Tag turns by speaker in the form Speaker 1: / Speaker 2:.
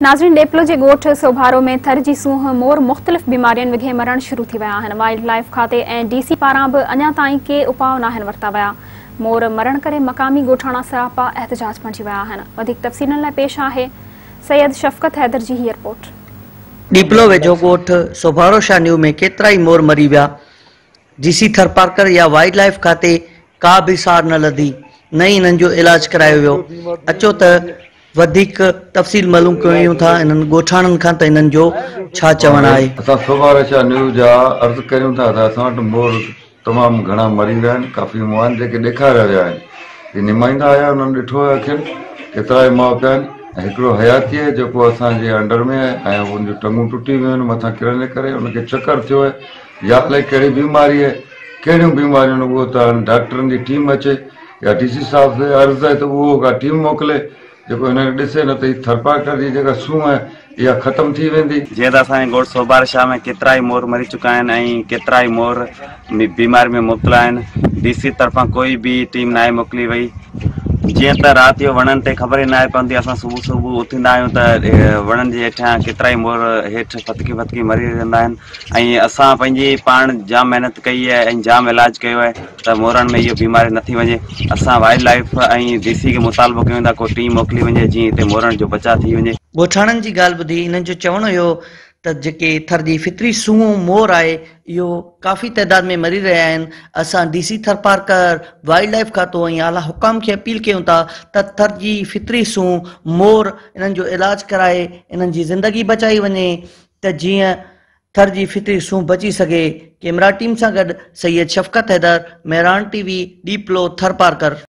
Speaker 1: नाज़रीन, डेपलो जे ॻोठ सोभारो में थर जी सूंह मोर मुख़्तलिफ़ बीमारियुनि विघे मरण शुरू थी विया आहिनि। वाइल्ड लाइफ खाते ऐं डीसी पारां बि अञा ताईं के उपाउ नाहिनि वरिता विया। मोर मरण करे मक़ामी ॻोठाणा सरापा एहतजाज बणिजी विया आहिनि। वधीक तफ़सीलनि लाइ पेश आहे सैयद शफ़क़त हैदर जी हीअ रिपोर्ट।
Speaker 2: डेपलो वेझो ॻोठ सोभारो शानियू में केतिरा ई मोर मरी विया। डीसी थरपारकर या वाइल्ड लाइफ खाते का बि सार न लधी, न ई इन्हनि जो इलाज करायो वियो। अचो त वधिक तफ़सील मालूम कयूं था इन्हनि ॻोठाणनि खां त इन्हनि जो छा चवणु आहे।
Speaker 3: असां सोभारो शानियू जा अर्ज़ु कयूं था त असां वटि मोर तमामु घणा मरी विया आहिनि। काफ़ी मोर आहिनि जेके ॾेखारिया विया आहिनि। ही नुमाइंदा आया, उन्हनि ॾिठो आहे अखियुनि केतिरा ई माउ पीउ आहिनि ऐं हिकिड़ो हयाती आहे जेको असांजे अंडर में आहे ऐं उन जूं टंगूं टुटी वियूं आहिनि मथां किरण जे करे। उनखे चकर थियो आहे या अलाए कहिड़ी बीमारी आहे, कहिड़ियूं बीमारियूं उहो त डॉक्टरनि जी टीम अचे या डीसी साहब खे अर्ज़ु आहे त उहो का टीम मोकिले जेको हिनखे ॾिसे, न त ही थरपारकर जी जेका सूंह आहे इहा ख़तम थी वेंदी।
Speaker 4: जीअं त असांजे ॻोठ सोभार शाह में केतिरा ई मोर मरी चुका आहिनि ऐं केतिरा ई मोर बीमारी में मुब्तला आहिनि। डीसी तरफ़ां कोई बि टीम न आहे मोकिली वई। जीअं त राति जो वणनि ते ख़बर ई न आहे पवंदी। असां सुबुह सुबुह उथंदा आहियूं त वणनि जे हेठां केतिरा ई मोर हेठि फतकी मरी वेंदा आहिनि ऐं असां पंहिंजी पाण जाम महिनत कई आहे ऐं जाम इलाजु कयो आहे त मोरनि में इहो बीमारी नथी वञे। असां वाइल्ड लाइफ ऐं डीसी खे मुतालबो कयूं था को टीम मोकिली वञे जीअं हिते मोरनि जो बचाव थी वञे।
Speaker 2: ॻोठाणनि जी ॻाल्हि ॿुधी इन्हनि जो चवणो हुयो त जेके थर जी फितरी सूंह मोर आहे इहो काफ़ी तइदाद में मरी रहिया आहिनि। असां डीसी थरपारकर, वाइल्ड लाइफ खातो ऐं आला हुकाम खे अपील कयूं था त थर जी फितरी सूंह मोर इन्हनि जो इलाज कराए इन्हनि जी ज़िंदगी बचाई वञे त जीअं थर जी फितरी सूंह बची सघे। कैमरा टीम सां गॾु सैयद शफ़क़त हैदर, मेहरान टीवी, डेपलो, थरपारकर।